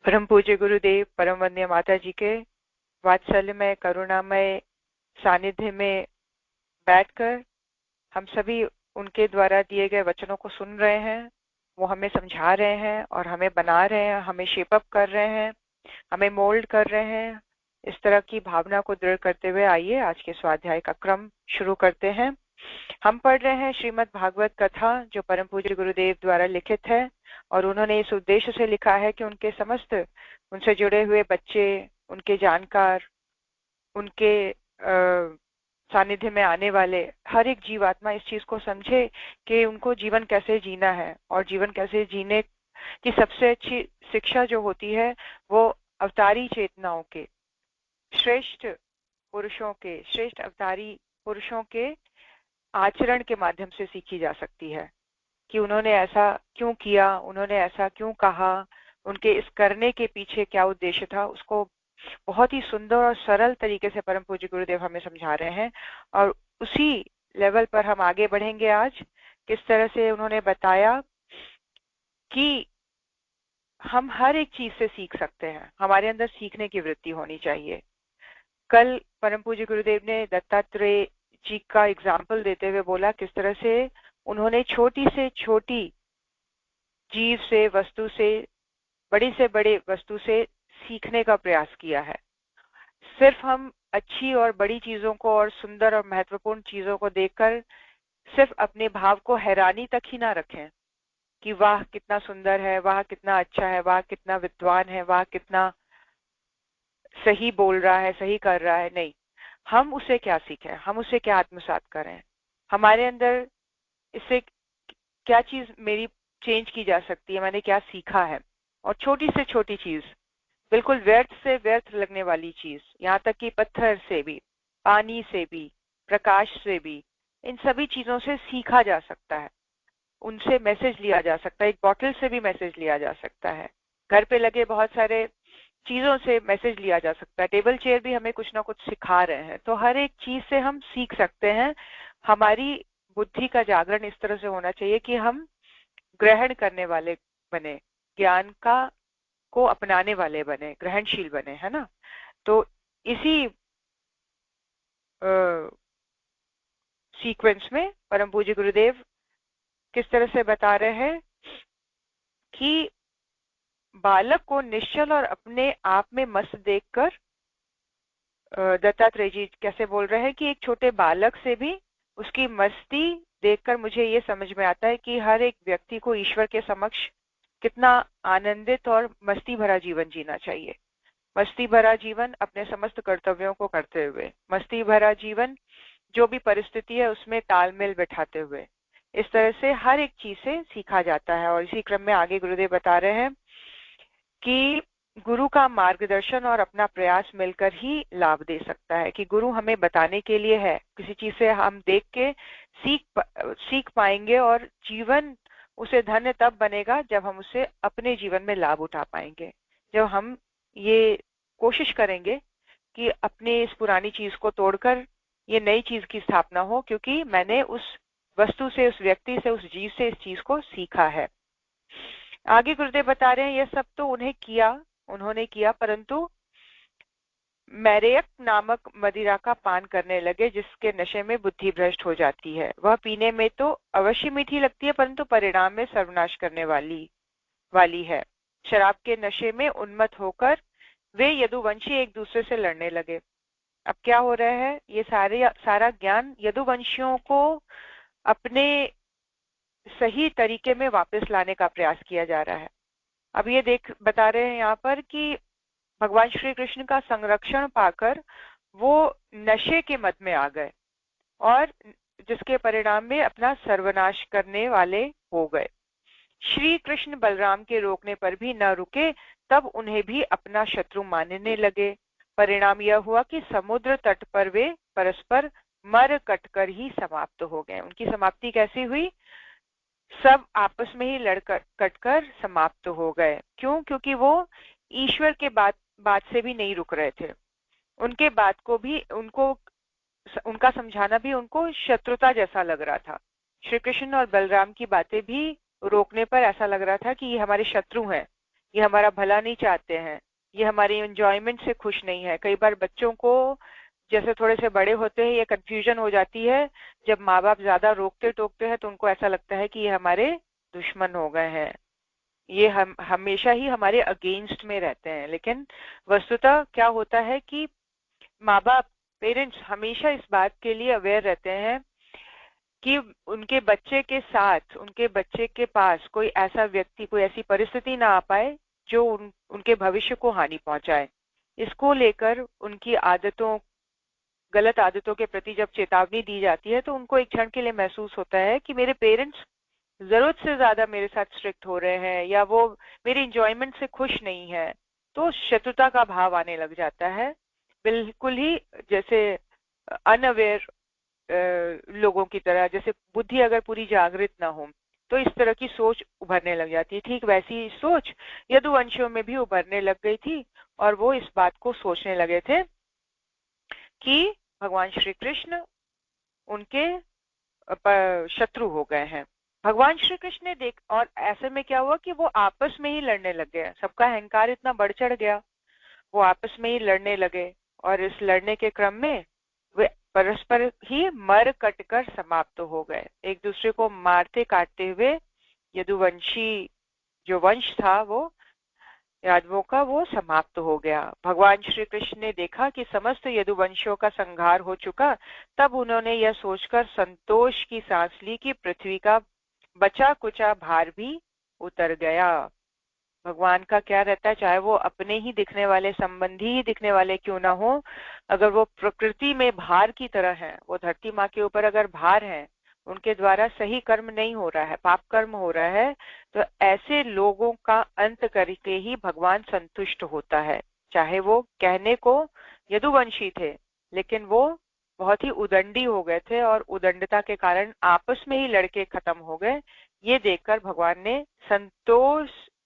परम पूज्य गुरुदेव, परम वंद्य माता जी के वात्सल्यमय करुणामय सानिध्य में बैठकर हम सभी उनके द्वारा दिए गए वचनों को सुन रहे हैं। वो हमें समझा रहे हैं और हमें बना रहे हैं, हमें शेप अप कर रहे हैं, हमें मोल्ड कर रहे हैं। इस तरह की भावना को दृढ़ करते हुए आइए आज के स्वाध्याय का क्रम शुरू करते हैं। हम पढ़ रहे हैं श्रीमद् भागवत कथा, जो परम पूज्य गुरुदेव द्वारा लिखित है और उन्होंने इस उद्देश्य से लिखा है कि उनके समस्त उनसे जुड़े हुए बच्चे, उनके जानकार, उनके सानिध्य में आने वाले हर एक जीवात्मा इस चीज को समझे कि उनको जीवन कैसे जीना है, और जीवन कैसे जीने की सबसे अच्छी शिक्षा जो होती है वो अवतारी चेतनाओं के, श्रेष्ठ पुरुषों के, श्रेष्ठ अवतारी पुरुषों के आचरण के माध्यम से सीखी जा सकती है कि उन्होंने ऐसा क्यों किया, उन्होंने ऐसा क्यों कहा, उनके इस करने के पीछे क्या उद्देश्य था। उसको बहुत ही सुंदर और सरल तरीके से परम पूज्य गुरुदेव हमें समझा रहे हैं और उसी लेवल पर हम आगे बढ़ेंगे। आज किस तरह से उन्होंने बताया कि हम हर एक चीज से सीख सकते हैं, हमारे अंदर सीखने की वृत्ति होनी चाहिए। कल परम पूज्य गुरुदेव ने दत्तात्रेय जी का एग्जाम्पल देते हुए बोला किस तरह से उन्होंने छोटी से छोटी जीव से, वस्तु से बड़े वस्तु से सीखने का प्रयास किया है। सिर्फ हम अच्छी और बड़ी चीजों को और सुंदर और महत्वपूर्ण चीजों को देखकर सिर्फ अपने भाव को हैरानी तक ही ना रखें कि वाह कितना सुंदर है, वाह कितना अच्छा है, वाह कितना विद्वान है, वाह कितना सही बोल रहा है, सही कर रहा है। नहीं, हम उसे क्या सीखें, हम उसे क्या आत्मसात करें, हमारे अंदर इससे क्या चीज मेरी चेंज की जा सकती है, मैंने क्या सीखा है। और छोटी से छोटी चीज, बिल्कुल व्यर्थ से व्यर्थ लगने वाली चीज, यहाँ तक कि पत्थर से भी, पानी से भी, प्रकाश से भी, इन सभी चीजों से सीखा जा सकता है, उनसे मैसेज लिया जा सकता है। एक बॉटल से भी मैसेज लिया जा सकता है, घर पे लगे बहुत सारे चीजों से मैसेज लिया जा सकता है, टेबल चेयर भी हमें कुछ ना कुछ सिखा रहे हैं। तो हर एक चीज से हम सीख सकते हैं। हमारी बुद्धि का जागरण इस तरह से होना चाहिए कि हम ग्रहण करने वाले बने, ज्ञान का को अपनाने वाले बने, ग्रहणशील बने, है ना। तो इसी सीक्वेंस में परम पूज्य गुरुदेव किस तरह से बता रहे हैं कि बालक को निश्चल और अपने आप में मस्त देखकर, दत्तात्रेय जी कैसे बोल रहे हैं कि एक छोटे बालक से भी उसकी मस्ती देखकर मुझे ये समझ में आता है कि हर एक व्यक्ति को ईश्वर के समक्ष कितना आनंदित और मस्ती भरा जीवन जीना चाहिए। मस्ती भरा जीवन अपने समस्त कर्तव्यों को करते हुए, मस्ती भरा जीवन जो भी परिस्थिति है उसमें तालमेल बैठाते हुए, इस तरह से हर एक चीज से सीखा जाता है। और इसी क्रम में आगे गुरुदेव बता रहे हैं कि गुरु का मार्गदर्शन और अपना प्रयास मिलकर ही लाभ दे सकता है, कि गुरु हमें बताने के लिए है, किसी चीज से हम देख के सीख पाएंगे और जीवन उसे धन्य तब बनेगा जब हम उसे अपने जीवन में लाभ उठा पाएंगे। जब हम ये कोशिश करेंगे कि अपने इस पुरानी चीज को तोड़कर ये नई चीज की स्थापना हो, क्योंकि मैंने उस वस्तु से, उस व्यक्ति से, उस जीव से इस चीज को सीखा है। आगे गुरुदेव बता रहे हैं ये सब तो उन्होंने किया, परंतु मैरेयक नामक मदिरा का पान करने लगे, जिसके नशे में बुद्धि भ्रष्ट हो जाती है। वह पीने में तो अवश्य मीठी लगती है, परंतु परिणाम में सर्वनाश करने वाली है। शराब के नशे में उन्मत्त होकर वे यदुवंशी एक दूसरे से लड़ने लगे। अब क्या हो रहा है, ये सारा ज्ञान यदुवंशियों को अपने सही तरीके में वापस लाने का प्रयास किया जा रहा है। अब ये बता रहे हैं यहाँ पर कि भगवान श्री कृष्ण का संरक्षण पाकर वो नशे के मद में आ गए और जिसके परिणाम में अपना सर्वनाश करने वाले हो गए। श्री कृष्ण बलराम के रोकने पर भी न रुके, तब उन्हें भी अपना शत्रु मानने लगे। परिणाम यह हुआ कि समुद्र तट पर वे परस्पर मर कटकर ही समाप्त हो गए। उनकी समाप्ति कैसी हुई? सब आपस में ही कटकर समाप्त हो गए। क्यों? क्योंकि वो ईश्वर के बात से भी नहीं रुक रहे थे। उनके बात को भी उनका समझाना भी उनको शत्रुता जैसा लग रहा था। श्री कृष्ण और बलराम की बातें भी रोकने पर ऐसा लग रहा था कि ये हमारे शत्रु हैं, ये हमारा भला नहीं चाहते हैं, ये हमारी एंजॉयमेंट से खुश नहीं है। कई बार बच्चों को जैसे थोड़े से बड़े होते हैं ये कंफ्यूजन हो जाती है, जब माँ बाप ज्यादा रोकते टोकते हैं तो उनको ऐसा लगता है कि ये हमारे दुश्मन हो गए हैं, ये हम हमेशा ही हमारे अगेंस्ट में रहते हैं। लेकिन वस्तुतः क्या होता है कि माँ बाप, पेरेंट्स हमेशा इस बात के लिए अवेयर रहते हैं कि उनके बच्चे के साथ, उनके बच्चे के पास कोई ऐसा व्यक्ति, कोई ऐसी परिस्थिति ना आ पाए जो उनके भविष्य को हानि पहुंचाए। इसको लेकर उनकी आदतों, गलत आदतों के प्रति जब चेतावनी दी जाती है तो उनको एक क्षण के लिए महसूस होता है कि मेरे पेरेंट्स जरूरत से ज्यादा मेरे साथ स्ट्रिक्ट हो रहे हैं, या वो मेरी एंजॉयमेंट से खुश नहीं है, तो शत्रुता का भाव आने लग जाता है। बिल्कुल ही जैसे अनअवेयर लोगों की तरह, जैसे बुद्धि अगर पूरी जागृत ना हो तो इस तरह की सोच उभरने लग जाती है। ठीक वैसी सोच यदुवंशियों में भी उभरने लग गई थी, और वो इस बात को सोचने लगे थे कि भगवान श्री कृष्ण उनके शत्रु हो गए हैं। भगवान श्री कृष्ण ने देख, और ऐसे में क्या हुआ कि वो आपस में ही लड़ने लग गए, सबका अहंकार इतना बढ़ चढ़ गया, वो आपस में ही लड़ने लगे, और इस लड़ने के क्रम में वे परस्पर ही मर कट कर समाप्त हो गए। एक दूसरे को मारते काटते हुए यदुवंशी जो वंश था, वो यादवों का, वो समाप्त हो गया। भगवान श्री कृष्ण ने देखा कि समस्त यदुवंशियों का संहार हो चुका, तब उन्होंने यह सोचकर संतोष की सांस ली कि पृथ्वी का बचा कुचा भार भी उतर गया। भगवान का क्या रहता है, चाहे वो अपने ही दिखने वाले संबंधी ही दिखने वाले क्यों ना हो, अगर वो प्रकृति में भार की तरह है, वो धरती माँ के ऊपर अगर भार है, उनके द्वारा सही कर्म नहीं हो रहा है, पाप कर्म हो रहा है, तो ऐसे लोगों का अंत करके ही भगवान संतुष्ट होता है। चाहे वो कहने को यदुवंशी थे, लेकिन वो बहुत ही उदंडी हो गए थे, और उदंडता के कारण आपस में ही लड़के खत्म हो गए। ये देखकर भगवान ने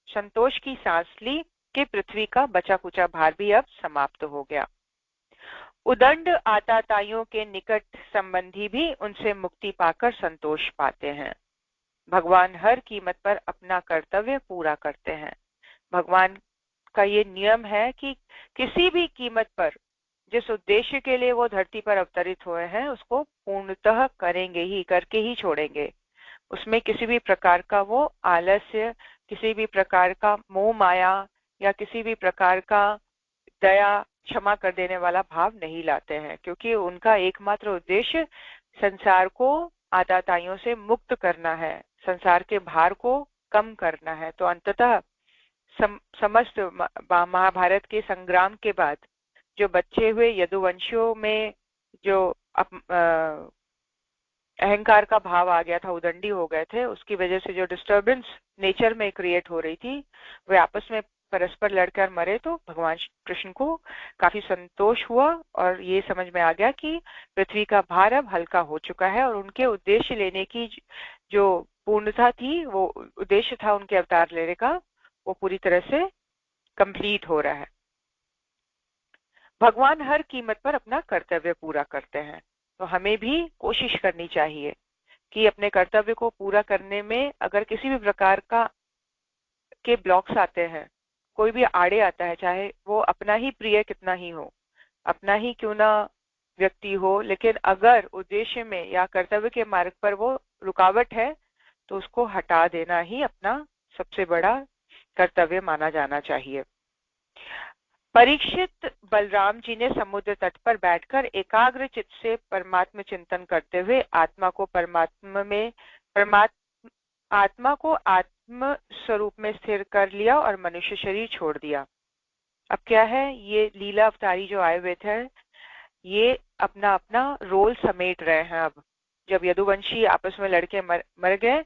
संतोष की सांस ली कि पृथ्वी का बचा कुचा भार भी अब समाप्त हो गया। उदंड आताताइयों के निकट संबंधी भी उनसे मुक्ति पाकर संतोष पाते हैं। भगवान हर कीमत पर अपना कर्तव्य पूरा करते हैं। भगवान का ये नियम है कि किसी भी कीमत पर जिस उद्देश्य के लिए वो धरती पर अवतरित हुए हैं उसको पूर्णतः करेंगे ही, करके ही छोड़ेंगे। उसमें किसी भी प्रकार का वो आलस्य, किसी भी प्रकार का मोह माया, या किसी भी प्रकार का दया, क्षमा कर देने वाला भाव नहीं लाते हैं, क्योंकि उनका एकमात्र उद्देश्य संसार को आताताइयों से मुक्त करना है, संसार के भार को कम करना है। तो अंततः समस्त महाभारत के संग्राम के बाद जो बचे हुए यदुवंशियों में जो अहंकार का भाव आ गया था, उदंडी हो गए थे, उसकी वजह से जो डिस्टर्बेंस नेचर में क्रिएट हो रही थी, वे आपस में परस्पर लड़कर मरे। तो भगवान कृष्ण को काफी संतोष हुआ, और ये समझ में आ गया कि पृथ्वी का भार अब हल्का हो चुका है, और उनके उद्देश्य लेने की जो पूर्णता थी, वो उद्देश्य था उनके अवतार लेने का, वो पूरी तरह से कंप्लीट हो रहा है। भगवान हर कीमत पर अपना कर्तव्य पूरा करते हैं, तो हमें भी कोशिश करनी चाहिए कि अपने कर्तव्य को पूरा करने में अगर किसी भी प्रकार का के ब्लॉक्स आते हैं, कोई भी आड़े आता है, चाहे वो अपना ही प्रिय कितना ही हो, अपना ही क्यों ना व्यक्ति हो, लेकिन अगर उद्देश्य में या कर्तव्य के मार्ग पर वो रुकावट है तो उसको हटा देना ही अपना सबसे बड़ा कर्तव्य माना जाना चाहिए। परीक्षित बलराम जी ने समुद्र तट पर बैठकर एकाग्र चित्त से परमात्म चिंतन करते हुए आत्मा को आत्म स्वरूप में स्थिर कर लिया और मनुष्य शरीर छोड़ दिया। अब क्या है, ये लीला अवतारी जो आए हुए थे, ये अपना अपना रोल समेट रहे हैं। अब जब यदुवंशी आपस में लड़के मर गए,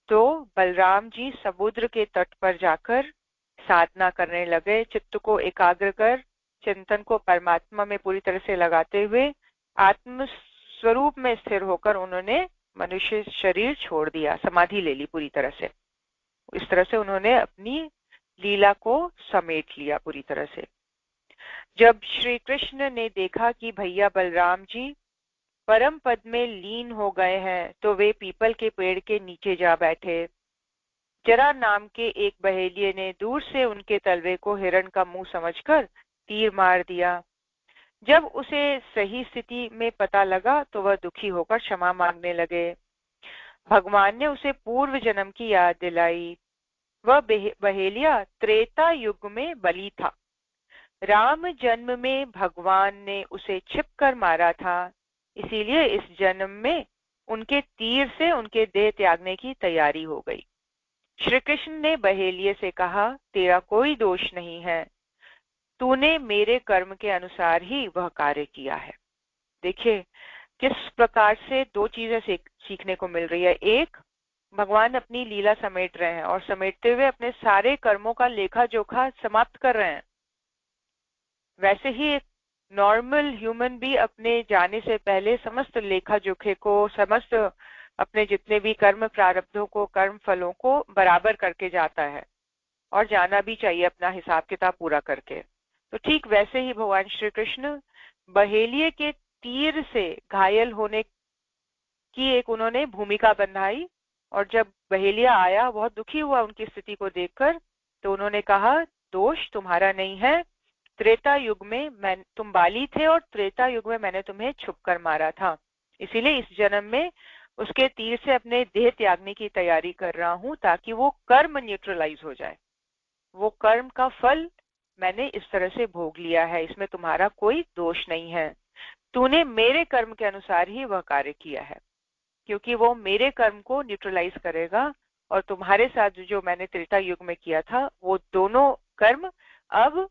तो बलराम जी समुद्र के तट पर जाकर साधना करने लगे, चित्त को एकाग्र कर चिंतन को परमात्मा में पूरी तरह से लगाते हुए आत्म स्वरूप में स्थिर होकर उन्होंने मनुष्य शरीर छोड़ दिया, समाधि ले ली पूरी तरह से। इस तरह से उन्होंने अपनी लीला को समेट लिया पूरी तरह से। जब श्री कृष्ण ने देखा कि भैया बलराम जी परम पद में लीन हो गए हैं, तो वे पीपल के पेड़ के नीचे जा बैठे। जरा नाम के एक बहेलिये ने दूर से उनके तलवे को हिरण का मुंह समझकर तीर मार दिया। जब उसे सही स्थिति में पता लगा तो वह दुखी होकर क्षमा मांगने लगे। भगवान ने उसे पूर्व जन्म की याद दिलाई। वह बहेलिया त्रेता युग में बलि था। राम जन्म में भगवान ने उसे छिपकर मारा था, इसीलिए इस जन्म में उनके तीर से उनके देह त्यागने की तैयारी हो गई। श्री कृष्ण ने बहेलिये से कहा, तेरा कोई दोष नहीं है, तूने मेरे कर्म के अनुसार ही वह कार्य किया है। देखिए किस प्रकार से दो चीजें सीखने को मिल रही है। एक, भगवान अपनी लीला समेट रहे हैं और समेटते हुए अपने सारे कर्मों का लेखा जोखा समाप्त कर रहे हैं। वैसे ही एक नॉर्मल ह्यूमन भी अपने जाने से पहले समस्त लेखा जोखे को, समस्त अपने जितने भी कर्म प्रारब्धों को, कर्म फलों को बराबर करके जाता है और जाना भी चाहिए अपना हिसाब किताब पूरा करके। तो ठीक वैसे ही भगवान श्री कृष्ण बहेलिये के तीर से घायल होने की एक उन्होंने भूमिका बनाई, और जब बहेलिया आया बहुत दुखी हुआ उनकी स्थिति को देखकर, तो उन्होंने कहा, दोष तुम्हारा नहीं है, त्रेता युग में तुम बाली थे और त्रेता युग में मैंने तुम्हें छुपकर मारा था, इसीलिए इस जन्म में उसके तीर से अपने देह त्यागने की तैयारी कर रहा हूं ताकि वो कर्म न्यूट्रलाइज हो जाए। वो कर्म का फल मैंने इस तरह से भोग लिया है, इसमें तुम्हारा कोई दोष नहीं है। तूने मेरे कर्म के अनुसार ही वह कार्य किया है, क्योंकि वो मेरे कर्म को न्यूट्रलाइज करेगा और तुम्हारे साथ जो मैंने त्रेता युग में किया था वो दोनों कर्म अब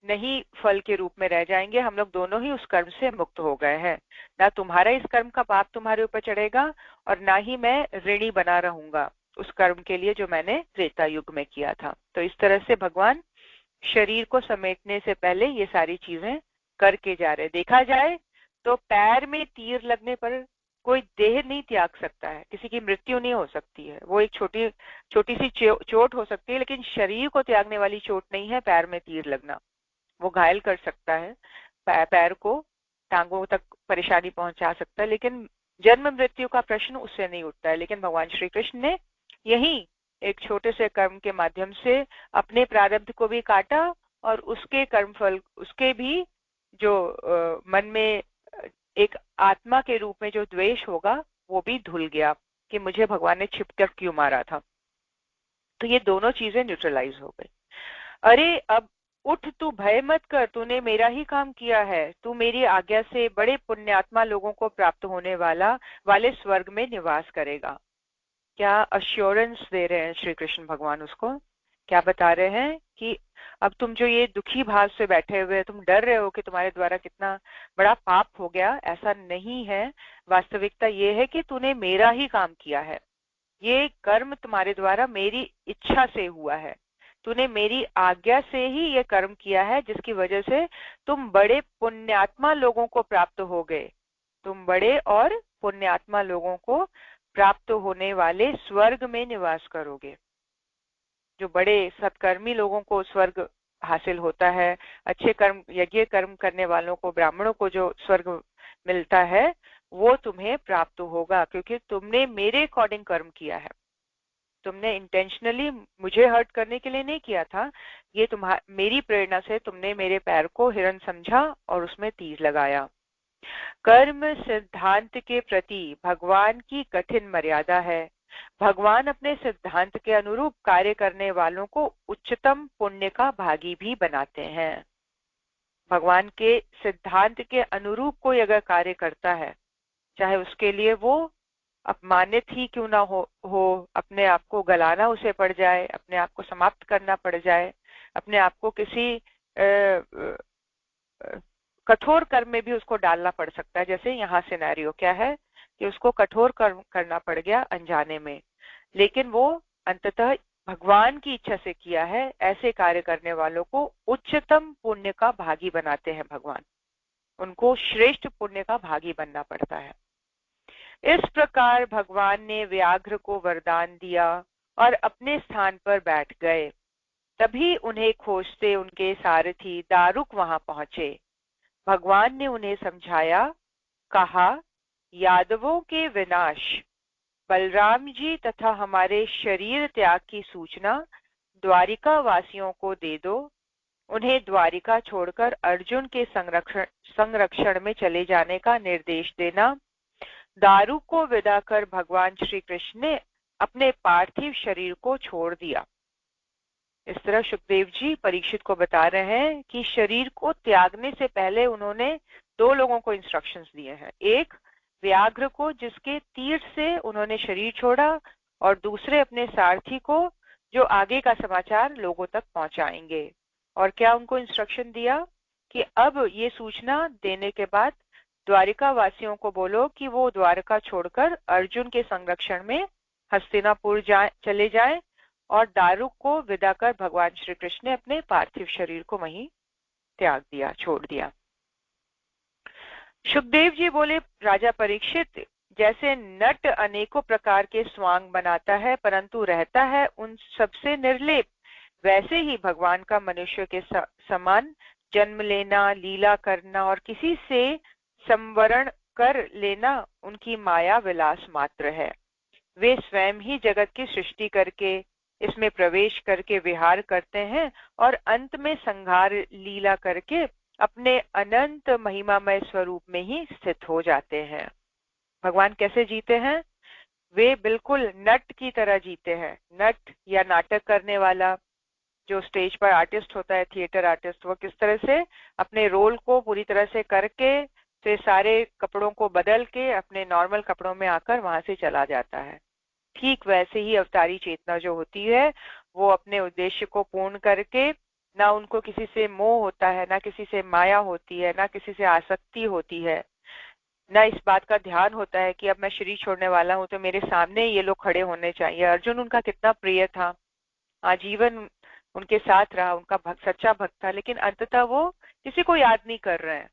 नहीं फल के रूप में रह जाएंगे। हम लोग दोनों ही उस कर्म से मुक्त हो गए हैं। ना तुम्हारा इस कर्म का पाप तुम्हारे ऊपर चढ़ेगा और ना ही मैं ऋणी बना रहूंगा उस कर्म के लिए जो मैंने त्रेता युग में किया था। तो इस तरह से भगवान शरीर को समेटने से पहले ये सारी चीजें करके जा रहे। देखा जाए तो पैर में तीर लगने पर कोई देह नहीं त्याग सकता है, किसी की मृत्यु नहीं हो सकती है। वो एक छोटी छोटी सी चोट हो सकती है, लेकिन शरीर को त्यागने वाली चोट नहीं है पैर में तीर लगना। वो घायल कर सकता है, पैर को टांगों तक परेशानी पहुंचा सकता है, लेकिन जन्म मृत्यु का प्रश्न उससे नहीं उठता है। लेकिन भगवान श्री कृष्ण ने यही एक छोटे से कर्म के माध्यम से अपने प्रारब्ध को भी काटा और उसके कर्मफल, उसके भी जो मन में एक आत्मा के रूप में जो द्वेष होगा वो भी धुल गया कि मुझे भगवान ने छिपकर क्यों मारा था। तो ये दोनों चीजें न्यूट्रलाइज हो गई। अरे अब उठ, तू भय मत कर, तूने मेरा ही काम किया है। तू मेरी आज्ञा से बड़े पुण्यात्मा लोगों को प्राप्त होने वाले स्वर्ग में निवास करेगा। क्या अश्योरेंस दे रहे हैं श्री कृष्ण भगवान उसको? क्या बता रहे हैं कि अब तुम जो ये दुखी भाव से बैठे हुए, तुम डर रहे हो कि तुम्हारे द्वारा कितना बड़ा पाप हो गया, ऐसा नहीं है। वास्तविकता ये है कि तूने मेरा ही काम किया है। ये कर्म तुम्हारे द्वारा मेरी इच्छा से हुआ है। तूने मेरी आज्ञा से ही ये कर्म किया है, जिसकी वजह से तुम बड़े पुण्यात्मा लोगों को प्राप्त हो गए। तुम बड़े और पुण्यात्मा लोगों को प्राप्त होने वाले स्वर्ग में निवास करोगे। जो बड़े सत्कर्मी लोगों को स्वर्ग हासिल होता है, अच्छे कर्म, यज्ञ कर्म करने वालों को, ब्राह्मणों को जो स्वर्ग मिलता है वो तुम्हें प्राप्त होगा, क्योंकि तुमने मेरे अकॉर्डिंग कर्म किया है। तुमने इंटेंशनली मुझे हर्ट करने के लिए नहीं किया था। ये मेरी प्रेरणा से तुमने मेरे पैर को हिरण समझा और उसमें तीर लगाया। कर्म सिद्धांत के प्रति भगवान की कठिन मर्यादा है। भगवान अपने सिद्धांत के अनुरूप कार्य करने वालों को उच्चतम पुण्य का भागी भी बनाते हैं। भगवान के सिद्धांत के अनुरूप कोई अगर कार्य करता है, चाहे उसके लिए वो अपमानित ही क्यों ना हो, अपने आप को गलाना उसे पड़ जाए, अपने आप को समाप्त करना पड़ जाए, अपने आप को किसी कठोर कर्म में भी उसको डालना पड़ सकता है। जैसे यहाँ सिनेरियो क्या है कि उसको कठोर कर्म करना पड़ गया अनजाने में, लेकिन वो अंततः भगवान की इच्छा से किया है। ऐसे कार्य करने वालों को उच्चतम पुण्य का भागी बनाते हैं भगवान, उनको श्रेष्ठ पुण्य का भागी बनना पड़ता है। इस प्रकार भगवान ने व्याघ्र को वरदान दिया और अपने स्थान पर बैठ गए। तभी उन्हें खोजते उनके सारथी दारुक वहां पहुंचे। भगवान ने उन्हें समझाया, कहा, यादवों के विनाश, बलराम जी तथा हमारे शरीर त्याग की सूचना द्वारिका वासियों को दे दो। उन्हें द्वारिका छोड़कर अर्जुन के संरक्षण में चले जाने का निर्देश देना। दारू को विदा कर भगवान श्री कृष्ण ने अपने पार्थिव शरीर को छोड़ दिया। इस तरह सुखदेव जी परीक्षित को बता रहे हैं कि शरीर को त्यागने से पहले उन्होंने दो लोगों को इंस्ट्रक्शंस दिए हैं। एक व्याघ्र को, जिसके तीर से उन्होंने शरीर छोड़ा, और दूसरे अपने सारथी को, जो आगे का समाचार लोगों तक पहुंचाएंगे। और क्या उनको इंस्ट्रक्शन दिया कि अब ये सूचना देने के बाद द्वारिका वासियों को बोलो कि वो द्वारका छोड़कर अर्जुन के संरक्षण में हस्तिनापुर चले जाएं, और दारुक को विदा कर भगवान श्री कृष्ण ने अपने पार्थिव शरीर को वहीं त्याग दिया, छोड़ दिया। सुखदेव जी बोले, राजा परीक्षित, जैसे नट अनेकों प्रकार के स्वांग बनाता है परंतु रहता है उन सबसे निर्लेप, वैसे ही भगवान का मनुष्य के समान जन्म लेना, लीला करना और किसी से संवरण कर लेना उनकी माया विलास मात्र है। वे स्वयं ही जगत की सृष्टि करके इसमें प्रवेश करके विहार करते हैं और अंत में संहार लीला करके अपने अनंत महिमामय स्वरूप में ही स्थित हो जाते हैं। भगवान कैसे जीते हैं? वे बिल्कुल नट की तरह जीते हैं। नट या नाटक करने वाला जो स्टेज पर आर्टिस्ट होता है, थिएटर आर्टिस्ट, वो किस तरह से अपने रोल को पूरी तरह से करके फिर सारे कपड़ों को बदल के अपने नॉर्मल कपड़ों में आकर वहां से चला जाता है। ठीक वैसे ही अवतारी चेतना जो होती है वो अपने उद्देश्य को पूर्ण करके, ना उनको किसी से मोह होता है, ना किसी से माया होती है, ना किसी से आसक्ति होती है, ना इस बात का ध्यान होता है कि अब मैं शरीर छोड़ने वाला हूं तो मेरे सामने ये लोग खड़े होने चाहिए। अर्जुन उनका कितना प्रिय था, आजीवन उनके साथ रहा, उनका सच्चा भक्त था, लेकिन अंततः वो किसी को याद नहीं कर रहे हैं,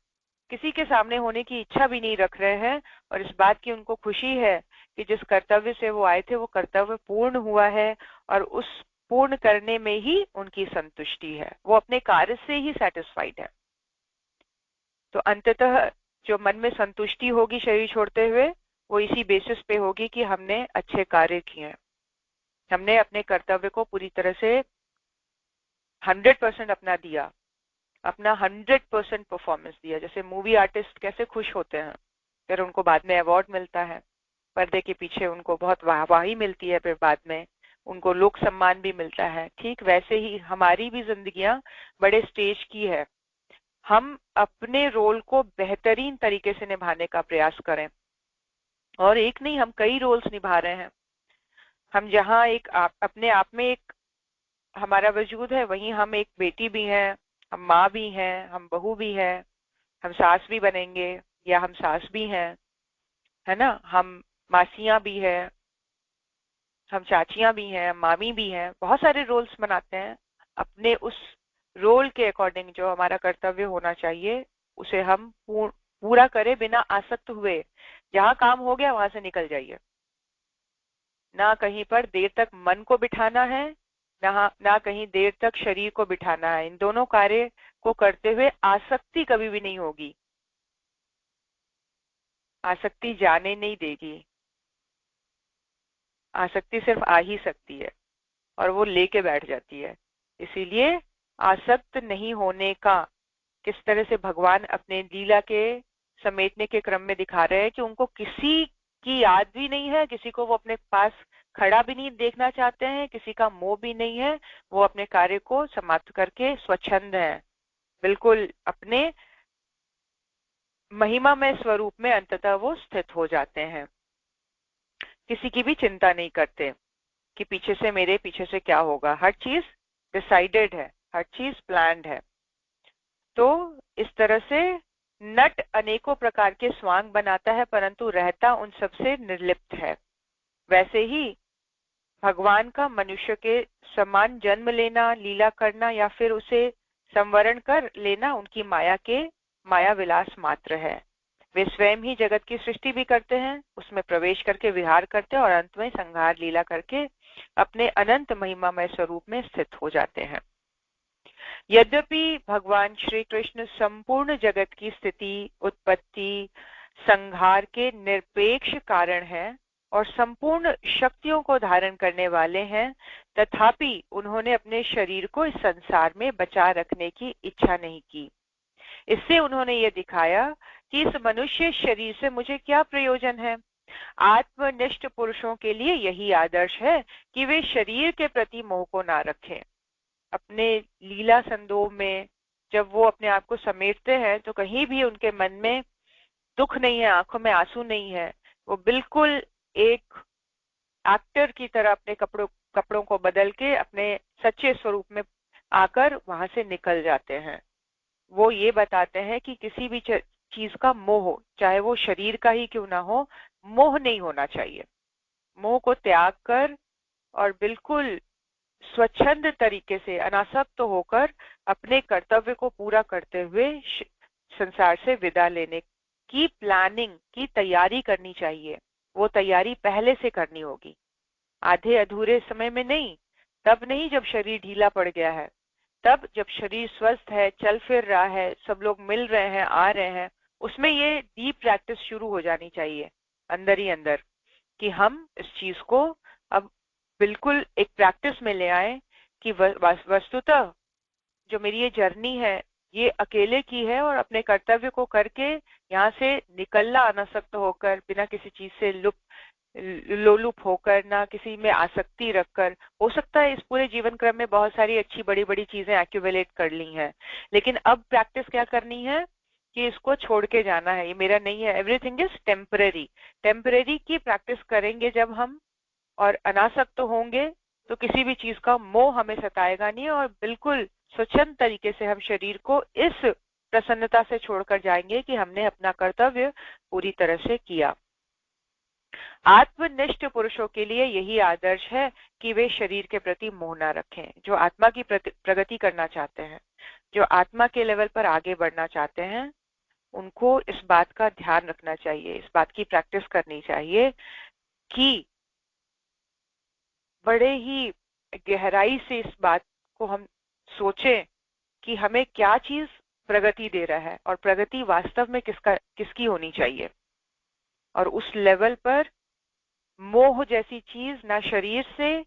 किसी के सामने होने की इच्छा भी नहीं रख रहे हैं, और इस बात की उनको खुशी है कि जिस कर्तव्य से वो आए थे वो कर्तव्य पूर्ण हुआ है, और उस पूर्ण करने में ही उनकी संतुष्टि है, वो अपने कार्य से ही सेटिस्फाइड है। तो अंततः जो मन में संतुष्टि होगी शरीर छोड़ते हुए, वो इसी बेसिस पे होगी कि हमने अच्छे कार्य किए, हमने अपने कर्तव्य को पूरी तरह से 100% अपना दिया, अपना 100% परफॉर्मेंस दिया। जैसे मूवी आर्टिस्ट कैसे खुश होते हैं, फिर उनको बाद में अवार्ड मिलता है, पर्दे के पीछे उनको बहुत वाहवाही मिलती है, फिर बाद में उनको लोक सम्मान भी मिलता है। ठीक वैसे ही हमारी भी जिंदगियां बड़े स्टेज की है। हम अपने रोल को बेहतरीन तरीके से निभाने का प्रयास करें, और एक नहीं, हम कई रोल्स निभा रहे हैं। हम जहाँ एक अपने आप में एक हमारा वजूद है, वहीं हम एक बेटी भी हैं, हम माँ भी हैं, हम बहू भी हैं, हम सास भी बनेंगे या हम सास भी हैं, है ना, हम मासियां भी हैं, हम चाचियां भी हैं, मामी भी हैं, बहुत सारे रोल्स बनाते हैं। अपने उस रोल के अकॉर्डिंग जो हमारा कर्तव्य होना चाहिए उसे हम पूरा करें बिना आसक्त हुए। जहां काम हो गया वहां से निकल जाइए, ना कहीं पर देर तक मन को बिठाना है, ना कहीं देर तक शरीर को बिठाना है। इन दोनों कार्य को करते हुए आसक्ति कभी भी नहीं होगी, आसक्ति जाने नहीं देगी। आसक्ति सिर्फ आ ही सकती है और वो लेके बैठ जाती है। इसीलिए आसक्त नहीं होने का किस तरह से भगवान अपने लीला के समेटने के क्रम में दिखा रहे हैं कि उनको किसी की याद भी नहीं है, किसी को वो अपने पास खड़ा भी नहीं देखना चाहते हैं, किसी का मोह भी नहीं है। वो अपने कार्य को समाप्त करके स्वच्छंद है, बिल्कुल अपने महिमामय स्वरूप में अंततः वो स्थित हो जाते हैं। किसी की भी चिंता नहीं करते कि पीछे से मेरे पीछे से क्या होगा। हर चीज डिसाइडेड है, हर चीज प्लान्ड है। तो इस तरह से नट अनेकों प्रकार के स्वांग बनाता है परंतु रहता उन सबसे निर्लिप्त है। वैसे ही भगवान का मनुष्य के समान जन्म लेना, लीला करना या फिर उसे संवरण कर लेना उनकी माया विलास मात्र है। वे स्वयं ही जगत की सृष्टि भी करते हैं, उसमें प्रवेश करके विहार करते हैं और अंत में संहार लीला करके अपने अनंत महिमामय स्वरूप में स्थित हो जाते हैं। यद्यपि भगवान श्री कृष्ण संपूर्ण जगत की स्थिति, उत्पत्ति, संहार के निरपेक्ष कारण है, और संपूर्ण शक्तियों को धारण करने वाले हैं, तथापि उन्होंने अपने शरीर को इस संसार में बचा रखने की इच्छा नहीं की। इससे उन्होंने ये दिखाया कि इस मनुष्य शरीर से मुझे क्या प्रयोजन है। आत्मनिष्ठ पुरुषों के लिए यही आदर्श है कि वे शरीर के प्रति मोह को ना रखें। अपने लीला संदोह में जब वो अपने आप को समेटते हैं तो कहीं भी उनके मन में दुख नहीं है, आंखों में आंसू नहीं है। वो बिल्कुल एक एक्टर की तरह अपने कपड़ों को बदल के अपने सच्चे स्वरूप में आकर वहां से निकल जाते हैं। वो ये बताते हैं कि किसी भी चीज का मोह, चाहे वो शरीर का ही क्यों ना हो, मोह नहीं होना चाहिए। मोह को त्याग कर और बिल्कुल स्वच्छंद तरीके से अनासक्त होकर अपने कर्तव्य को पूरा करते हुए संसार से विदा लेने की प्लानिंग की तैयारी करनी चाहिए। वो तैयारी पहले से करनी होगी, आधे अधूरे समय में नहीं। तब नहीं जब शरीर ढीला पड़ गया है, तब जब शरीर स्वस्थ है, चल फिर रहा है, सब लोग मिल रहे हैं, आ रहे हैं, उसमें ये डीप प्रैक्टिस शुरू हो जानी चाहिए अंदर ही अंदर, कि हम इस चीज को अब बिल्कुल एक प्रैक्टिस में ले आए कि वस्तुतः जो मेरी ये जर्नी है ये अकेले की है, और अपने कर्तव्य को करके यहाँ से निकलना अनासक्त होकर, बिना किसी चीज से लोलुप होकर, ना किसी में आसक्ति रखकर। हो सकता है इस पूरे जीवन क्रम में बहुत सारी अच्छी बड़ी बड़ी चीजें एक्यूमुलेट कर ली हैं, लेकिन अब प्रैक्टिस क्या करनी है कि इसको छोड़ के जाना है, ये मेरा नहीं है। Everything is temporary. टेम्पररी की प्रैक्टिस करेंगे जब हम और अनासक्त होंगे तो किसी भी चीज का मोह हमें सताएगा नहीं, और बिल्कुल स्वच्छंद तरीके से हम शरीर को इस प्रसन्नता से छोड़कर जाएंगे कि हमने अपना कर्तव्य पूरी तरह से किया। आत्मनिष्ठ पुरुषों के लिए यही आदर्श है कि वे शरीर के प्रति मोह न रखें। जो आत्मा की प्रगति करना चाहते हैं, जो आत्मा के लेवल पर आगे बढ़ना चाहते हैं, उनको इस बात का ध्यान रखना चाहिए, इस बात की प्रैक्टिस करनी चाहिए कि बड़े ही गहराई से इस बात को हम सोचें कि हमें क्या चीज प्रगति दे रहा है और प्रगति वास्तव में किसकी होनी चाहिए। और उस लेवल पर मोह जैसी चीज ना शरीर से,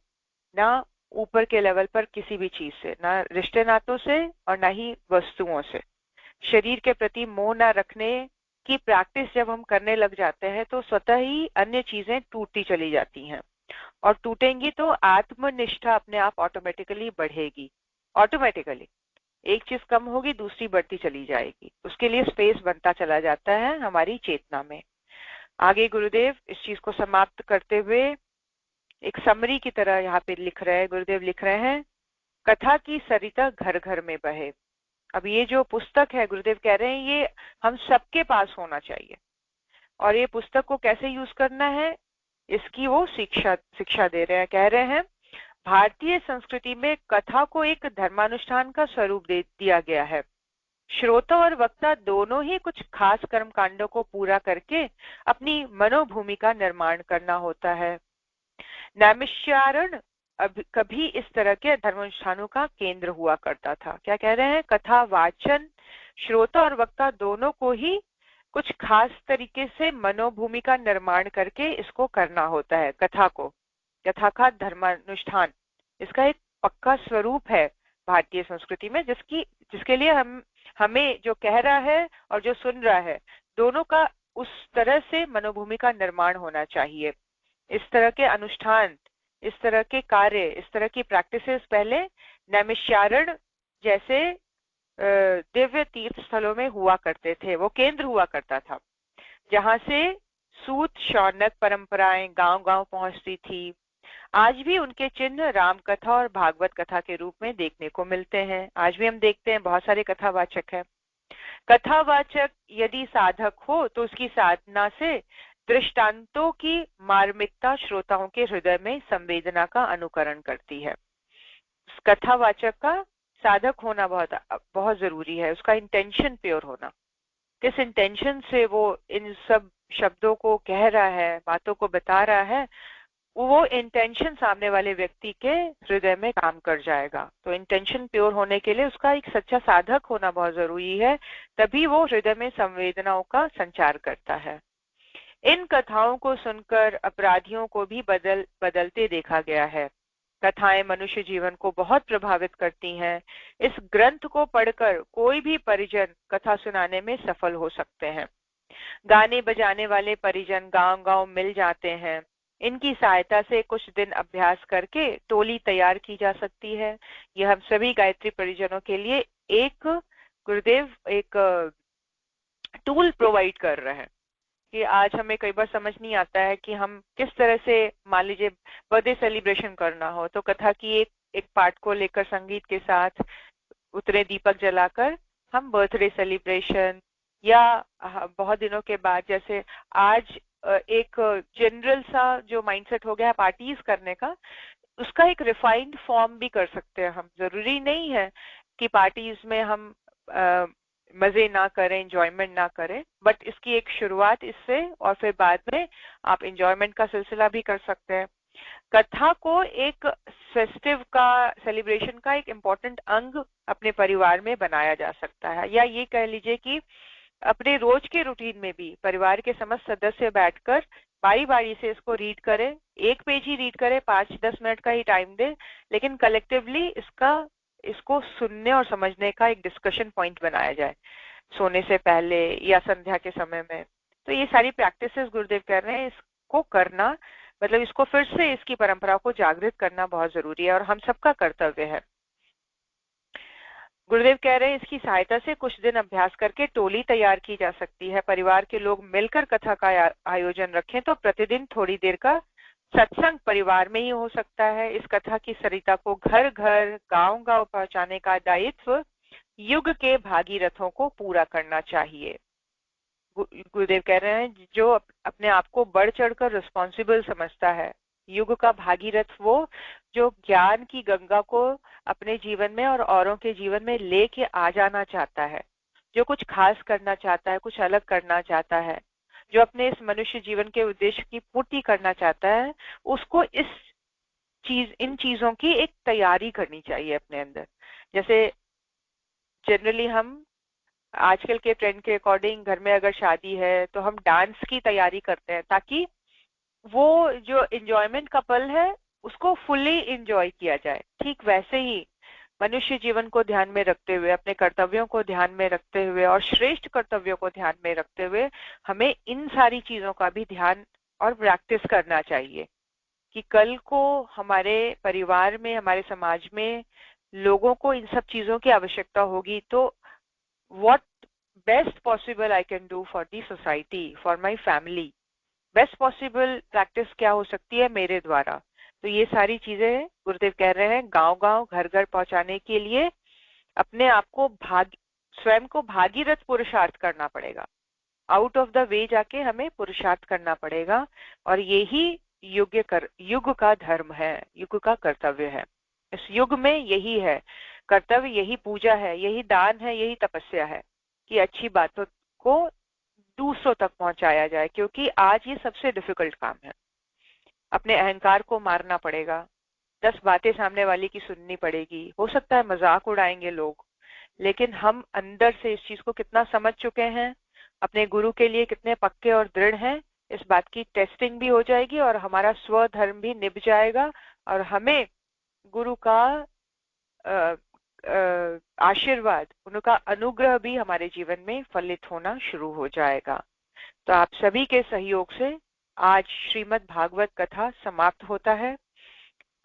ना ऊपर के लेवल पर किसी भी चीज से, ना रिश्ते नातों से और ना ही वस्तुओं से। शरीर के प्रति मोह ना रखने की प्रैक्टिस जब हम करने लग जाते हैं तो स्वतः ही अन्य चीजें टूटती चली जाती हैं, और टूटेंगी तो आत्मनिष्ठा अपने आप ऑटोमेटिकली बढ़ेगी। ऑटोमेटिकली एक चीज कम होगी, दूसरी बढ़ती चली जाएगी। उसके लिए स्पेस बनता चला जाता है हमारी चेतना में। आगे गुरुदेव इस चीज को समाप्त करते हुए एक समरी की तरह यहाँ पे लिख रहे हैं। गुरुदेव लिख रहे हैं, कथा की सरिता घर घर में बहे। अब ये जो पुस्तक है, गुरुदेव कह रहे हैं ये हम सबके पास होना चाहिए। और ये पुस्तक को कैसे यूज करना है, इसकी वो शिक्षा दे रहे हैं। कह रहे हैं, भारतीय संस्कृति में कथा को एक धर्मानुष्ठान का स्वरूप दे दिया गया है। श्रोता और वक्ता दोनों ही कुछ खास कर्म कांडों को पूरा करके अपनी मनोभूमि का निर्माण करना होता है। नैमिषारण्य कभी इस तरह के धर्मानुष्ठानों का केंद्र हुआ करता था। क्या कह रहे हैं, कथा वाचन श्रोता और वक्ता दोनों को ही कुछ खास तरीके से मनोभूमि का निर्माण करके इसको करना होता है। कथा को, कथा का धर्मानुष्ठान, इसका एक पक्का स्वरूप है भारतीय संस्कृति में, जिसके लिए हमें जो कह रहा है और जो सुन रहा है, दोनों का उस तरह से मनोभूमि का निर्माण होना चाहिए। इस तरह के अनुष्ठान, इस तरह के कार्य, इस तरह की प्रैक्टिसेस पहले नैमिषारण्य जैसे दिव्य तीर्थ स्थलों में हुआ करते थे। वो केंद्र हुआ करता था जहां से सूत शौनक परंपराएं गांव-गांव पहुंचती थी। आज भी उनके चिन्ह राम कथा और भागवत कथा के रूप में देखने को मिलते हैं। आज भी हम देखते हैं बहुत सारे कथावाचक हैं। कथावाचक यदि साधक हो तो उसकी साधना से दृष्टांतों की मार्मिकता श्रोताओं के हृदय में संवेदना का अनुकरण करती है। कथावाचक का साधक होना बहुत जरूरी है, उसका इंटेंशन प्योर होना। किस इंटेंशन से वो इन सब शब्दों को कह रहा है, बातों को बता रहा है, वो इंटेंशन सामने वाले व्यक्ति के हृदय में काम कर जाएगा। तो इंटेंशन प्योर होने के लिए उसका एक सच्चा साधक होना बहुत जरूरी है, तभी वो हृदय में संवेदनाओं का संचार करता है। इन कथाओं को सुनकर अपराधियों को भी बदलते देखा गया है। कथाएं मनुष्य जीवन को बहुत प्रभावित करती हैं। इस ग्रंथ को पढ़कर कोई भी परिजन कथा सुनाने में सफल हो सकते हैं। गाने बजाने वाले परिजन गांव-गांव मिल जाते हैं। इनकी सहायता से कुछ दिन अभ्यास करके टोली तैयार की जा सकती है। यह हम सभी गायत्री परिजनों के लिए एक गुरुदेव एक टूल प्रोवाइड कर रहे हैं कि आज हमें कई बार समझ नहीं आता है कि हम किस तरह से, मान लीजिए बर्थडे सेलिब्रेशन करना हो तो कथा की एक एक पार्ट को लेकर संगीत के साथ उतरे दीपक जलाकर हम बर्थडे सेलिब्रेशन, या बहुत दिनों के बाद जैसे आज एक जनरल सा जो माइंडसेट हो गया है पार्टीज करने का, उसका एक रिफाइंड फॉर्म भी कर सकते हैं हम। जरूरी नहीं है कि पार्टीज में हम मजे ना करें, एंजॉयमेंट ना करें, बट इसकी एक शुरुआत इससे और फिर बाद में आप एंजॉयमेंट का सिलसिला भी कर सकते हैं। कथा को एक फेस्टिव का, सेलिब्रेशन का एक इम्पोर्टेंट अंग अपने परिवार में बनाया जा सकता है, या ये कह लीजिए कि अपने रोज के रूटीन में भी परिवार के समस्त सदस्य बैठकर बारी बारी से इसको रीड करें। एक पेज ही रीड करें, 5-10 मिनट का ही टाइम दे, लेकिन कलेक्टिवली इसको सुनने और समझने का एक डिस्कशन पॉइंट बनाया जाए सोने से पहले या संध्या के समय में। तो ये सारी प्रैक्टिसेस गुरुदेव कह रहे हैं, इसको करना मतलब इसको फिर से इसकी परंपरा को जागृत करना बहुत जरूरी है और हम सबका कर्तव्य है। गुरुदेव कह रहे हैं इसकी सहायता से कुछ दिन अभ्यास करके टोली तैयार की जा सकती है। परिवार के लोग मिलकर कथा का आयोजन रखें तो प्रतिदिन थोड़ी देर का सत्संग परिवार में ही हो सकता है। इस कथा की सरिता को घर घर, गांव गांव पहुंचाने का दायित्व युग के भागीरथों को पूरा करना चाहिए। गुरुदेव कह रहे हैं जो अपने आप को बढ़ चढ़कर रिस्पॉन्सिबल समझता है, युग का भागीरथ वो जो ज्ञान की गंगा को अपने जीवन में और औरों के जीवन में लेके आ जाना चाहता है, जो कुछ खास करना चाहता है, कुछ अलग करना चाहता है, जो अपने इस मनुष्य जीवन के उद्देश्य की पूर्ति करना चाहता है, उसको इन चीजों की एक तैयारी करनी चाहिए अपने अंदर। जैसे जनरली हम आजकल के ट्रेंड के अकॉर्डिंग घर में अगर शादी है तो हम डांस की तैयारी करते हैं ताकि वो जो एंजॉयमेंट का पल है उसको फुल्ली एंजॉय किया जाए। ठीक वैसे ही मनुष्य जीवन को ध्यान में रखते हुए, अपने कर्तव्यों को ध्यान में रखते हुए और श्रेष्ठ कर्तव्यों को ध्यान में रखते हुए हमें इन सारी चीजों का भी ध्यान और प्रैक्टिस करना चाहिए कि कल को हमारे परिवार में, हमारे समाज में लोगों को इन सब चीजों की आवश्यकता होगी तो what best possible I can do for the society, for my family, best possible practice क्या हो सकती है मेरे द्वारा। तो ये सारी चीजें गुरुदेव कह रहे हैं गांव गांव, घर घर पहुंचाने के लिए अपने आप को स्वयं को भागीरथ पुरुषार्थ करना पड़ेगा। आउट ऑफ द वे जाके हमें पुरुषार्थ करना पड़ेगा और यही युग का धर्म है, युग का कर्तव्य है। इस युग में यही है कर्तव्य, यही पूजा है, यही दान है, यही तपस्या है कि अच्छी बातों को दूसरों तक पहुंचाया जाए, क्योंकि आज ये सबसे डिफिकल्ट काम है। अपने अहंकार को मारना पड़ेगा, 10 बातें सामने वाले की सुननी पड़ेगी, हो सकता है मजाक उड़ाएंगे लोग, लेकिन हम अंदर से इस चीज को कितना समझ चुके हैं, अपने गुरु के लिए कितने पक्के और दृढ़ हैं, इस बात की टेस्टिंग भी हो जाएगी और हमारा स्वधर्म भी निभ जाएगा और हमें गुरु का आशीर्वाद, उनका अनुग्रह भी हमारे जीवन में फलित होना शुरू हो जाएगा। तो आप सभी के सहयोग से आज श्रीमद् भागवत कथा समाप्त होता है।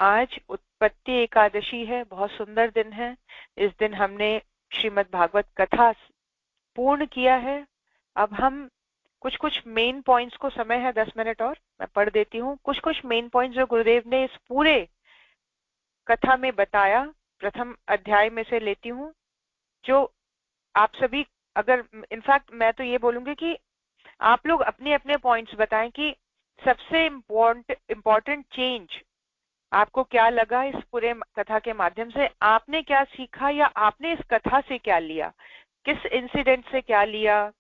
आज उत्पत्ति एकादशी है, बहुत सुंदर दिन है। इस दिन हमने श्रीमद् भागवत कथा पूर्ण किया है। अब हम कुछ मेन पॉइंट्स को, समय है 10 मिनट और मैं पढ़ देती हूँ कुछ मेन पॉइंट्स जो गुरुदेव ने इस पूरे कथा में बताया। प्रथम अध्याय में से लेती हूँ जो आप सभी, अगर इनफैक्ट मैं तो ये बोलूंगी कि आप लोग अपने अपने पॉइंट्स बताएं कि सबसे इम्पोर्टेंट चेंज आपको क्या लगा इस पूरे कथा के माध्यम से, आपने क्या सीखा या आपने इस कथा से क्या लिया, किस इंसिडेंट से क्या लिया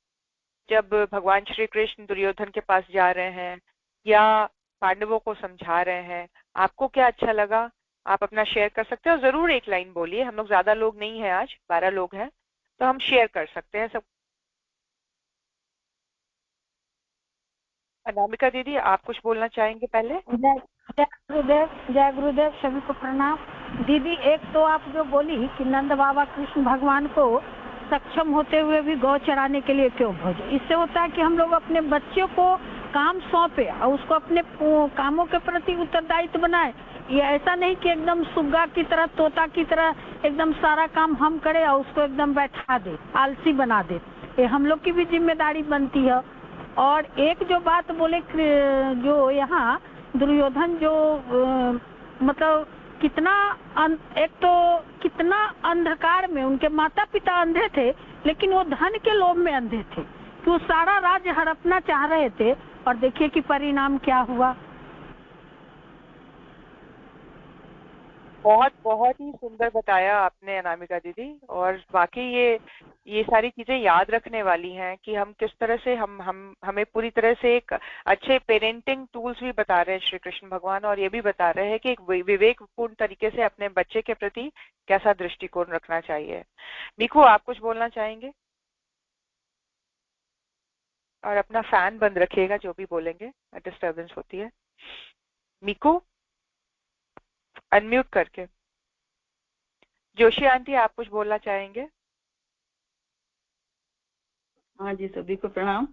जब भगवान श्री कृष्ण दुर्योधन के पास जा रहे हैं या पांडवों को समझा रहे हैं, आपको क्या अच्छा लगा, आप अपना शेयर कर सकते हैं। और जरूर एक लाइन बोलिए, हम लोग ज्यादा लोग नहीं हैं, आज 12 लोग हैं तो हम शेयर कर सकते हैं सब। अनामिका दीदी, आप कुछ बोलना चाहेंगे पहले? जय जय गुरुदेव, सभी को प्रणाम। दीदी, एक तो आप जो बोली कि नंद बाबा कृष्ण भगवान को सक्षम होते हुए भी गौ चराने के लिए क्यों भेजे, इससे होता है कि हम लोग अपने बच्चों को काम सौंपे और उसको अपने कामों के प्रति उत्तरदायित्व बनाए। ये ऐसा नहीं कि एकदम सुग्गा की तरह, तोता की तरह एकदम सारा काम हम करें और उसको एकदम बैठा दे, आलसी बना दे। ये हम लोग की भी जिम्मेदारी बनती है। और एक जो बात बोले जो यहाँ दुर्योधन जो मतलब कितना एक तो कितना अंधकार में, उनके माता पिता अंधे थे लेकिन वो धन के लोभ में अंधे थे कि वो सारा राज्य हड़पना चाह रहे थे, और देखिए कि परिणाम क्या हुआ। बहुत बहुत ही सुंदर बताया आपने अनामिका दीदी। और बाकी ये सारी चीजें याद रखने वाली हैं कि हम किस तरह से हम हमें पूरी तरह से एक अच्छे पेरेंटिंग टूल्स भी बता रहे हैं श्री कृष्ण भगवान, और ये भी बता रहे हैं कि एक विवेकपूर्ण तरीके से अपने बच्चे के प्रति कैसा दृष्टिकोण रखना चाहिए। मीकू, आप कुछ बोलना चाहेंगे? और अपना फैन बंद रखिएगा, जो भी बोलेंगे डिस्टरबेंस होती है। मीकू, अनम्यूट करके। जोशी आंटी, आप कुछ बोलना चाहेंगे? हाँ जी, सभी को प्रणाम।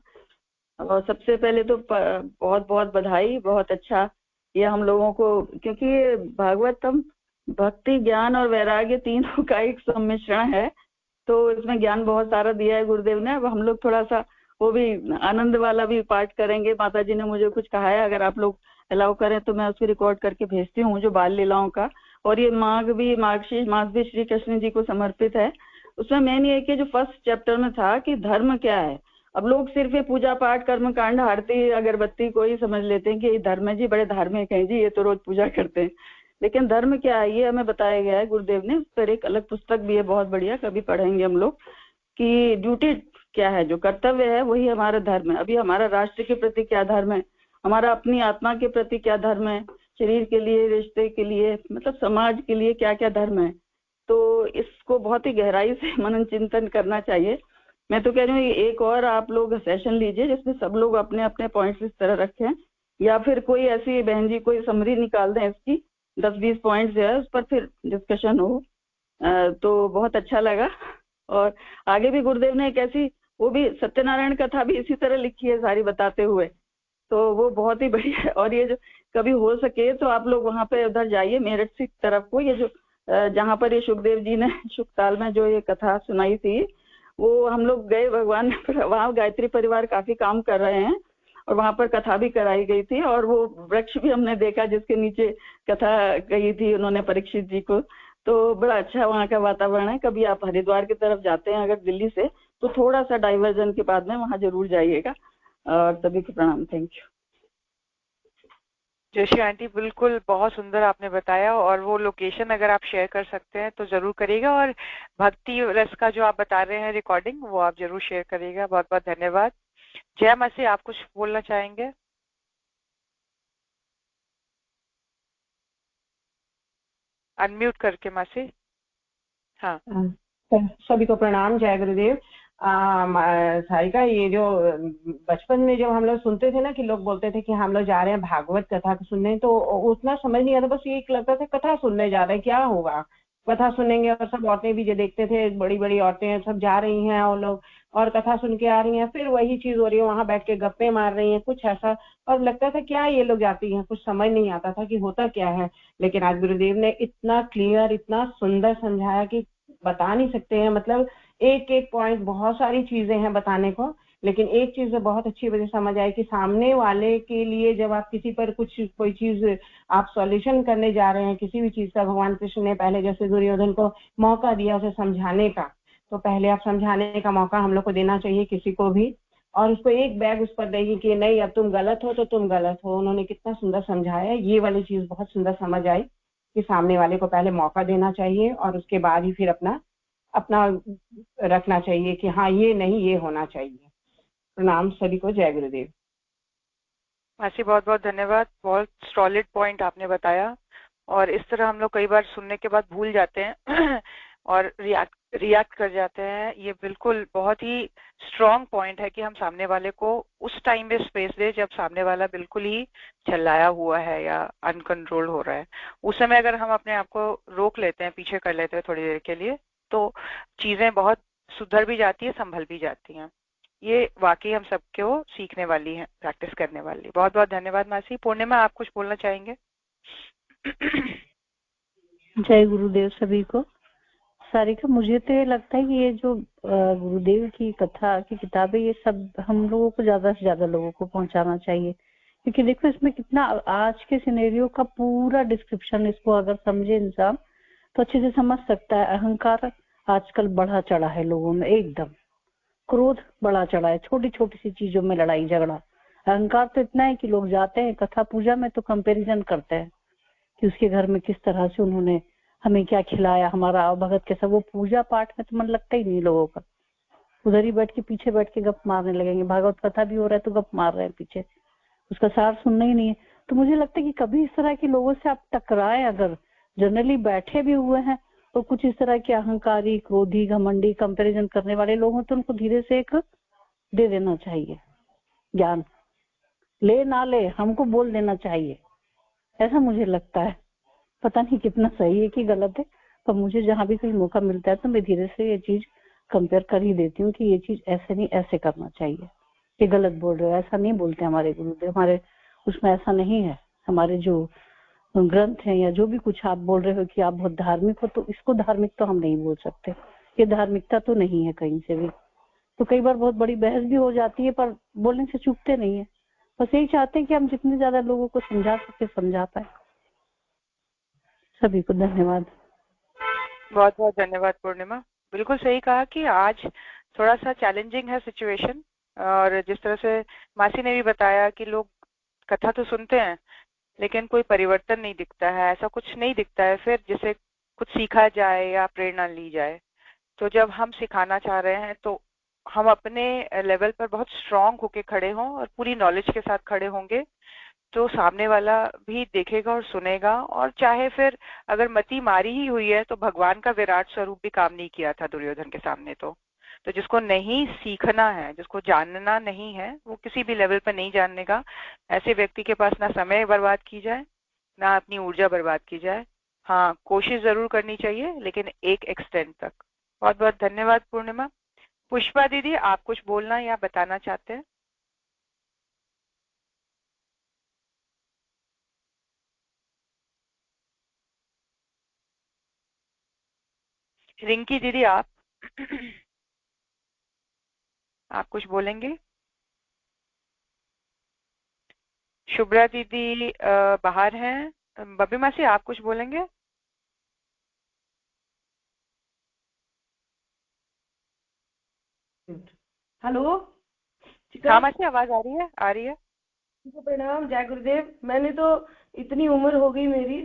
और सबसे पहले तो बहुत बहुत बधाई, बहुत अच्छा ये हम लोगों को, क्योंकि ये भागवतम भक्ति, ज्ञान और वैराग्य तीनों का एक सम्मिश्रण है। तो इसमें ज्ञान बहुत सारा दिया है गुरुदेव ने। अब हम लोग थोड़ा सा वो भी आनंद वाला भी पाठ करेंगे। माता जी ने मुझे कुछ कहा है, अगर आप लोग अलाउ करें तो मैं उसको रिकॉर्ड करके भेजती हूँ, जो बाल लीलाओं का। और ये माघ भी श्री कृष्ण जी को समर्पित है। उसमें मेन ये कि जो फर्स्ट चैप्टर में था कि धर्म क्या है। अब लोग सिर्फ ये पूजा पाठ, कर्म कांड, आरती, अगरबत्ती को ही समझ लेते हैं कि ये धर्म है जी, बड़े धार्मिक हैं जी, ये तो रोज पूजा करते हैं। लेकिन धर्म क्या है ये हमें बताया गया है गुरुदेव ने। उस पर एक अलग पुस्तक भी है, बहुत बढ़िया, कभी पढ़ेंगे हम लोग। कि ड्यूटी क्या है, जो कर्तव्य है वही हमारा धर्म है। अभी हमारा राष्ट्र के प्रति क्या धर्म है, हमारा अपनी आत्मा के प्रति क्या धर्म है, शरीर के लिए, रिश्ते के लिए, मतलब समाज के लिए क्या क्या धर्म है। तो इसको बहुत ही गहराई से मनन चिंतन करना चाहिए। मैं तो कह रही हूँ एक और आप लोग सेशन लीजिए जिसमें सब लोग अपने अपने पॉइंट्स इस तरह रखें, या फिर कोई ऐसी बहन जी कोई समरी निकाल दें इसकी, 10-20 पॉइंट्स है, उस पर फिर डिस्कशन हो। तो बहुत अच्छा लगा। और आगे भी गुरुदेव ने एक ऐसी, वो भी सत्यनारायण कथा भी इसी तरह लिखी है सारी बताते हुए, तो वो बहुत ही बढ़िया है। और ये जो कभी हो सके तो आप लोग वहां पे उधर जाइए मेरठ की तरफ को, ये जो जहाँ पर ये सुखदेव जी ने शुकताल में जो ये कथा सुनाई थी, वो हम लोग गए भगवान, वहाँ गायत्री परिवार काफी काम कर रहे हैं और वहां पर कथा भी कराई गई थी। और वो वृक्ष भी हमने देखा जिसके नीचे कथा कही थी उन्होंने परीक्षित जी को। तो बड़ा अच्छा वहाँ का वातावरण है। कभी आप हरिद्वार की तरफ जाते हैं अगर दिल्ली से, तो थोड़ा सा डाइवर्जन के बाद में वहाँ जरूर जाइएगा। और सभी को प्रणाम, थैंक यू। जोशी आंटी, बिल्कुल बहुत सुंदर आपने बताया, और वो लोकेशन अगर आप शेयर कर सकते हैं तो जरूर करिएगा। और भक्ति रस का जो आप बता रहे हैं रिकॉर्डिंग, वो आप जरूर शेयर करिएगा। बहुत बहुत धन्यवाद। जय मासी, आप कुछ बोलना चाहेंगे? अनम्यूट करके मासी। हाँ। सभी को प्रणाम, जय गुरुदेव। सारिका, ये जो बचपन में जब हम लोग सुनते थे ना कि लोग बोलते थे कि हम लोग जा रहे हैं भागवत कथा सुनने, तो उतना समझ नहीं आता, बस ये लगता था कथा सुनने जा रहे हैं, क्या होगा, कथा सुनेंगे। और सब औरतें भी जो देखते थे, बड़ी बड़ी औरतें सब जा रही हैं और लोग, और कथा सुन के आ रही हैं, फिर वही चीज हो रही है, वहां बैठ के गप्पे मार रही हैं, कुछ ऐसा। और लगता था क्या ये लोग जाती हैं, कुछ समझ नहीं आता था कि होता क्या है। लेकिन आज गुरुदेव ने इतना क्लियर, इतना सुंदर समझाया कि बता नहीं सकते हैं। मतलब एक एक पॉइंट, बहुत सारी चीजें हैं बताने को, लेकिन एक चीज बहुत अच्छी वजह समझ आई कि सामने वाले के लिए जब आप किसी पर कोई चीज आप सॉल्यूशन करने जा रहे हैं किसी भी चीज का, भगवान कृष्ण ने पहले जैसे दुर्योधन को मौका दिया उसे समझाने का, तो पहले आप समझाने का मौका हम लोग को देना चाहिए किसी को भी, और उसको एक बैग उस पर देगी कि नहीं अब तुम गलत हो तो तुम गलत हो। उन्होंने कितना सुंदर समझाया, ये वाली चीज बहुत सुंदर समझ आई कि सामने वाले को पहले मौका देना चाहिए और उसके बाद ही फिर अपना अपना रखना चाहिए कि हाँ ये नहीं, ये होना चाहिए। प्रणाम सभी को, जय गुरुदेव। मासी, बहुत बहुत धन्यवाद। बहुत सॉलिड पॉइंट आपने बताया, और इस तरह हम लोग कई बार सुनने के बाद भूल जाते हैं और रिएक्ट कर जाते हैं। ये बिल्कुल बहुत ही स्ट्रांग पॉइंट है कि हम सामने वाले को उस टाइम में स्पेस दे जब सामने वाला बिल्कुल ही चिल्लाया हुआ है या अनकंट्रोल हो रहा है। उस समय अगर हम अपने आप को रोक लेते हैं, पीछे कर लेते हैं थोड़ी देर के लिए, तो चीजें बहुत सुधर भी जाती है, संभल भी जाती हैं। ये वाकई हम सबको सीखने वाली है, प्रैक्टिस करने वाली। बहुत बहुत धन्यवाद मासी। पूर्णिमा, आप कुछ बोलना चाहेंगे? जय गुरुदेव सभी को। सारिका, मुझे तो ये लगता है कि ये जो गुरुदेव की कथा की किताबें, ये सब हम लोगों को ज्यादा से ज्यादा लोगों को पहुंचाना चाहिए, क्योंकि देखो इसमें कितना आज के सिनेरियो का पूरा डिस्क्रिप्शन, इसको अगर समझे इंसान तो अच्छे से समझ सकता है। अहंकार आजकल बढ़ा चढ़ा है लोगों में, एकदम क्रोध बढ़ा चढ़ा है, छोटी छोटी सी चीजों में लड़ाई झगड़ा। अहंकार तो इतना है कि लोग जाते हैं कथा पूजा में तो कंपैरिजन करते हैं कि उसके घर में किस तरह से उन्होंने हमें क्या खिलाया, हमारा भगत कैसा। वो पूजा पाठ में तो मन लगता ही नहीं लोगों का, उधर ही बैठ के पीछे बैठ के गप मारने लगेंगे। भागवत कथा भी हो रहा है तो गप मार रहे हैं पीछे, उसका सार सुनना ही नहीं है। तो मुझे लगता है कि कभी इस तरह के लोगों से आप टकराए, अगर जनरली बैठे भी हुए हैं और कुछ इस तरह के अहंकारी, क्रोधी, घमंडी, कंपैरिजन करने वाले लोग हैं, तो उनको धीरे से एक दे देना चाहिए ज्ञान। ले ना ले, हमको बोल देना चाहिए, ऐसा मुझे लगता है। पता नहीं कितना सही है कि गलत है, पर मुझे जहां भी कहीं मौका मिलता है तो मैं धीरे से ये चीज कंपेयर कर ही देती हूँ कि ये चीज ऐसे नहीं, ऐसे करना चाहिए। ये गलत बोल रहे हो, ऐसा नहीं बोलते हमारे गुरुदेव, हमारे उसमें ऐसा नहीं है। हमारे जो ग्रंथ हैं या जो भी कुछ आप बोल रहे हो कि आप बहुत धार्मिक हो, तो इसको धार्मिक तो हम नहीं बोल सकते, ये धार्मिकता तो नहीं है कहीं से भी। तो कई बार बहुत बड़ी बहस भी हो जाती है, पर बोलने से चूकते नहीं है। बस यही चाहते हैं कि हम जितने ज्यादा लोगों को समझा सके समझा पाए। सभी को धन्यवाद। बहुत बहुत धन्यवाद पूर्णिमा। बिल्कुल सही कहा कि आज थोड़ा सा चैलेंजिंग है सिचुएशन, और जिस तरह से मासी ने भी बताया कि लोग कथा तो सुनते हैं लेकिन कोई परिवर्तन नहीं दिखता है, ऐसा कुछ नहीं दिखता है फिर जिसे कुछ सीखा जाए या प्रेरणा ली जाए। तो जब हम सिखाना चाह रहे हैं तो हम अपने लेवल पर बहुत स्ट्रांग होके खड़े हों और पूरी नॉलेज के साथ खड़े होंगे, तो सामने वाला भी देखेगा और सुनेगा। और चाहे फिर अगर मति मारी ही हुई है तो भगवान का विराट स्वरूप भी काम नहीं किया था दुर्योधन के सामने। तो जिसको नहीं सीखना है, जिसको जानना नहीं है, वो किसी भी लेवल पर नहीं जानने का। ऐसे व्यक्ति के पास ना समय बर्बाद की जाए, ना अपनी ऊर्जा बर्बाद की जाए। हाँ, कोशिश जरूर करनी चाहिए, लेकिन एक एक्सटेंड तक। बहुत बहुत धन्यवाद पूर्णिमा। पुष्पा दीदी, आप कुछ बोलना या बताना चाहते हैं? रिंकी दीदी, आप आप कुछ बोलेंगे? शुभ्रा दीदी बाहर हैं। बब्बी मासी, आप कुछ बोलेंगे? हेलो। हाँ मासी, आवाज आ रही है? आ रही है। प्रणाम, जय गुरुदेव। मैंने तो इतनी उम्र हो गई मेरी,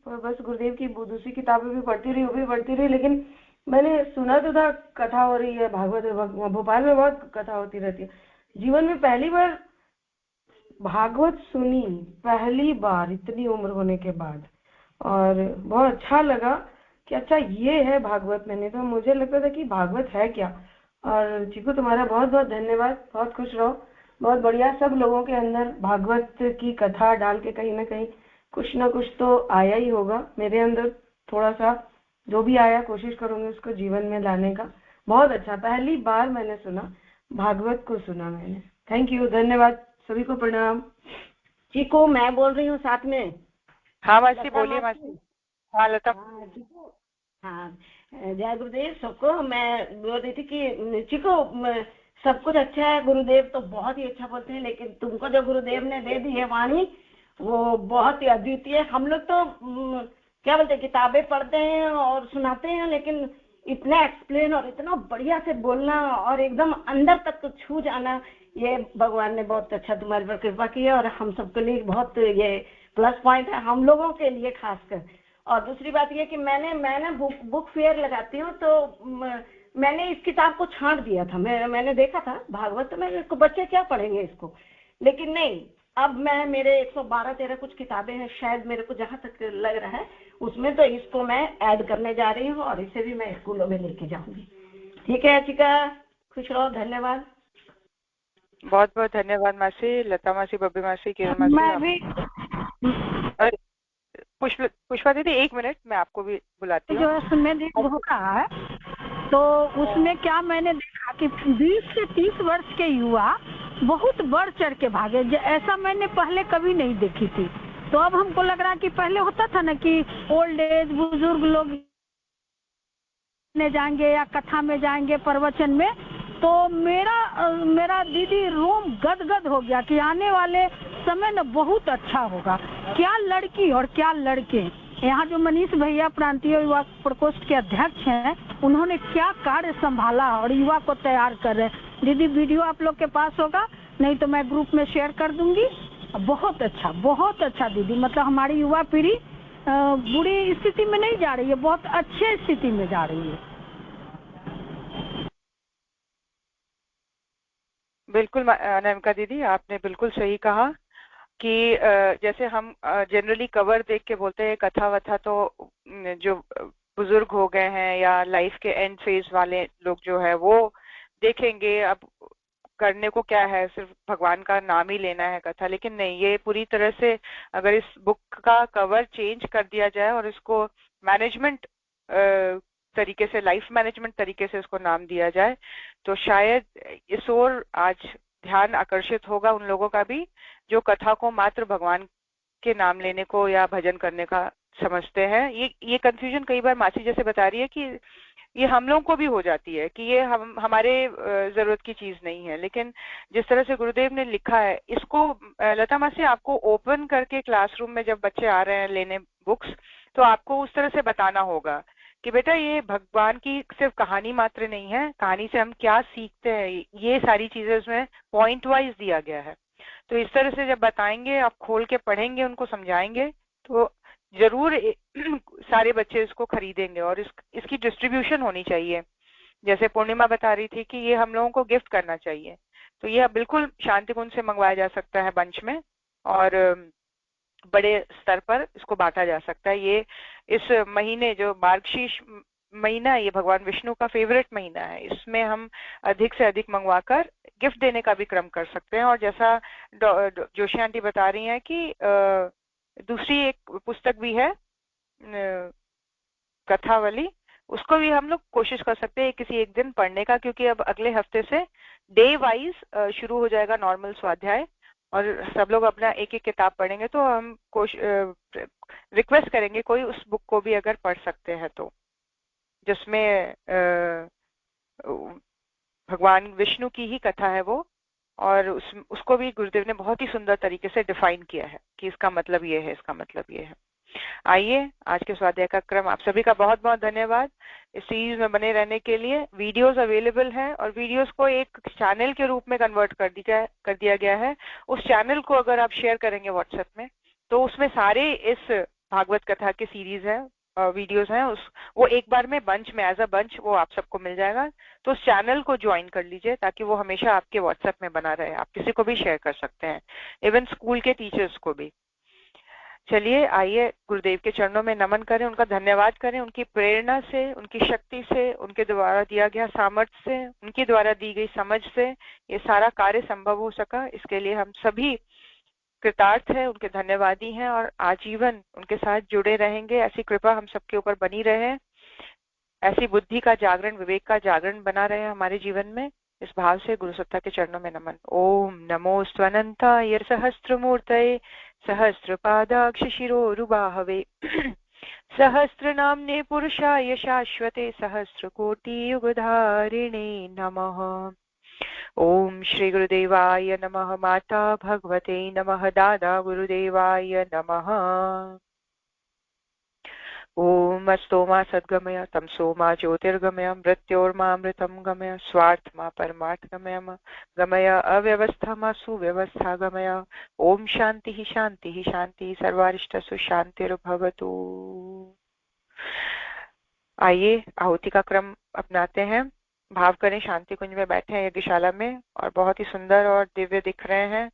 बस गुरुदेव की दूसरी किताबें भी पढ़ती रही, वो भी पढ़ती रही, लेकिन मैंने सुना तो था कथा हो रही है भागवत, भोपाल में बहुत कथा होती रहती है। जीवन में पहली बार भागवत सुनी, पहली बार इतनी उम्र होने के बाद, और बहुत अच्छा लगा कि अच्छा ये है भागवत। मैंने तो मुझे लगता था कि भागवत है क्या। और चीकू, तुम्हारा बहुत बहुत धन्यवाद, बहुत खुश रहो, बहुत बढ़िया। सब लोगों के अंदर भागवत की कथा डाल के कहीं ना कहीं कुछ ना कुछ तो आया ही होगा। मेरे अंदर थोड़ा सा जो भी आया कोशिश करूंगी उसको जीवन में लाने का। बहुत अच्छा, पहली बार मैंने सुना, भागवत को सुना मैंने। थैंक यू, धन्यवाद, सभी को प्रणाम। चीकू, मैं बोल रही हूँ साथ में। हाँ मासी, बोलिए मासी। हाँ लता। हाँ, जय गुरुदेव सबको। मैं बोल रही थी कि चिको, सब कुछ अच्छा है, गुरुदेव तो बहुत ही अच्छा बोलते हैं, लेकिन तुमको जो गुरुदेव ने दे दी है वाणी, वो बहुत ही अद्वितीय। हम लोग तो क्या बोलते हैं, किताबें पढ़ते हैं और सुनाते हैं, लेकिन इतना एक्सप्लेन और इतना बढ़िया से बोलना और एकदम अंदर तक तो छू जाना, ये भगवान ने बहुत अच्छा तुम्हारे पर कृपा की है, और हम सबके लिए बहुत ये प्लस पॉइंट है, हम लोगों के लिए खासकर। और दूसरी बात ये कि मैंने बुक फेयर लगाती हूँ, तो मैंने इस किताब को छांट दिया था। मैंने देखा था भागवत, तो मैं बच्चे क्या पढ़ेंगे इसको, लेकिन नहीं, अब मैं मेरे 112-13 कुछ किताबें हैं शायद, मेरे को जहां तक लग रहा है उसमें तो इसको मैं ऐड करने जा रही हूँ और इसे भी मैं स्कूलों में लेके जाऊंगी। ठीक है याचिका, खुश रहो, धन्यवाद। बहुत बहुत धन्यवाद मासी, लता मासी, बब्बी मासी, किरण मासी। मैं भी अरे पुष्पा दीदी 1 मिनट, मैं आपको भी बुलाती हूँ। जो है सुनने हो रहा है, तो उसमें क्या मैंने देखा कि 20 से 30 वर्ष के युवा बहुत बढ़ चढ़ के भागे, ऐसा मैंने पहले कभी नहीं देखी थी। तो अब हमको लग रहा है कि पहले होता था ना कि ओल्ड एज बुजुर्ग लोग जाएंगे या कथा में जाएंगे, प्रवचन में, तो मेरा दीदी रोम गदगद हो गया कि आने वाले समय न बहुत अच्छा होगा। क्या लड़की और क्या लड़के, यहाँ जो मनीष भैया प्रांतीय युवा प्रकोष्ठ के अध्यक्ष हैं, उन्होंने क्या कार्य संभाला और युवा को तैयार कर रहे हैं। दीदी वीडियो आप लोग के पास होगा, नहीं तो मैं ग्रुप में शेयर कर दूंगी। बहुत अच्छा दीदी, मतलब हमारी युवा पीढ़ी बुरी स्थिति में नहीं जा रही है, बहुत अच्छे स्थिति में जा रही है। बिल्कुल अनामिका दीदी, आपने बिल्कुल सही कहा कि जैसे हम जनरली कवर देख के बोलते हैं कथा वथा, तो जो बुजुर्ग हो गए हैं या लाइफ के एंड फेज वाले लोग जो है वो देखेंगे, अब करने को क्या है, सिर्फ भगवान का नाम ही लेना है कथा। लेकिन नहीं, ये पूरी तरह से अगर इस बुक का कवर चेंज कर दिया जाए और इसको मैनेजमेंट तरीके से, लाइफ मैनेजमेंट तरीके से इसको नाम दिया जाए, तो शायद इस ओर आज ध्यान आकर्षित होगा उन लोगों का भी जो कथा को मात्र भगवान के नाम लेने को या भजन करने का समझते हैं। ये कंफ्यूजन कई बार मासी जैसे बता रही है कि ये हम लोगों को भी हो जाती है कि ये हमारे जरूरत की चीज नहीं है। लेकिन जिस तरह से गुरुदेव ने लिखा है, इसको लता मासी आपको ओपन करके क्लासरूम में जब बच्चे आ रहे हैं लेने बुक्स, तो आपको उस तरह से बताना होगा कि बेटा ये भगवान की सिर्फ कहानी मात्र नहीं है, कहानी से हम क्या सीखते हैं, ये सारी चीजें उसमें पॉइंट वाइज दिया गया है। तो इस तरह से जब बताएंगे, आप खोल के पढ़ेंगे, उनको समझाएंगे, तो जरूर सारे बच्चे इसको खरीदेंगे और इसकी डिस्ट्रीब्यूशन होनी चाहिए। जैसे पूर्णिमा बता रही थी कि ये हम लोगों को गिफ्ट करना चाहिए, तो यह बिल्कुल शांति कुंज से मंगवाया जा सकता है बंच में, और बड़े स्तर पर इसको बांटा जा सकता है। ये इस महीने जो मार्गशीर्ष महीना है, ये भगवान विष्णु का फेवरेट महीना है, इसमें हम अधिक से अधिक मंगवाकर गिफ्ट देने का भी क्रम कर सकते हैं। और जैसा जोशी आंटी बता रही हैं कि दूसरी एक पुस्तक भी है कथा वाली, उसको भी हम लोग कोशिश कर सकते हैं किसी एक दिन पढ़ने का, क्योंकि अब अगले हफ्ते से डे वाइज शुरू हो जाएगा नॉर्मल स्वाध्याय और सब लोग अपना एक एक किताब पढ़ेंगे। तो हम रिक्वेस्ट करेंगे कोई उस बुक को भी अगर पढ़ सकते हैं तो, जिसमें भगवान विष्णु की ही कथा है वो, और उसको भी गुरुदेव ने बहुत ही सुंदर तरीके से डिफाइन किया है कि इसका मतलब ये है, इसका मतलब ये है। आइए, आज के स्वाध्याय का क्रम, आप सभी का बहुत बहुत धन्यवाद इस सीरीज में बने रहने के लिए। वीडियोस अवेलेबल हैं और वीडियोस को एक चैनल के रूप में कन्वर्ट कर दिया गया है। उस चैनल को अगर आप शेयर करेंगे व्हाट्सएप में, तो उसमें सारे इस भागवत कथा के सीरीज है, वीडियोस हैं, वो एक बार में बंच में, एज अ बंच वो आप सबको मिल जाएगा। तो उस चैनल को ज्वाइन कर लीजिए ताकि वो हमेशा आपके व्हाट्सएप में बना रहे। आप किसी को भी शेयर कर सकते हैं, इवन स्कूल के टीचर्स को भी। चलिए, आइए गुरुदेव के चरणों में नमन करें, उनका धन्यवाद करें। उनकी प्रेरणा से, उनकी शक्ति से, उनके द्वारा दिया गया सामर्थ्य से, उनके द्वारा दी गई समझ से ये सारा कार्य संभव हो सका। इसके लिए हम सभी कृतार्थ है, उनके धन्यवादी हैं और आजीवन उनके साथ जुड़े रहेंगे। ऐसी कृपा हम सबके ऊपर बनी रहे, ऐसी बुद्धि का जागरण, विवेक का जागरण बना रहे हमारे जीवन में। इस भाव से गुरु सत्ता के चरणों में नमन। ओम नमो स्वनंताय सहस्त्रमूर्तये सहस्रपादाक्ष शिरोरुबाहवे सहस्रनाम्ने पुरुषाय शाश्वते सहस्रकोटियुगधारिणे नमः। ओम श्री गुरुदेवाय नमः। माता भगवते नमः। दादा गुरुदेवाय नमः। ओम अस्तोमा सद्गमय, तमसोमा ज्योतिर्गमय, मृत्योर्मामृतं गमय, स्वार्थमा परमार्थ गमय, अव्यवस्थामा सुव्यवस्था गमय। ओम शांति शांति शांति, सर्वारिष्टसु शांतिर्भवतु। आइए, आहुति का क्रम अपनाते हैं। भाव करें, शांति कुंज में बैठे हैं यज्ञशाला में और बहुत ही सुंदर और दिव्य दिख रहे हैं।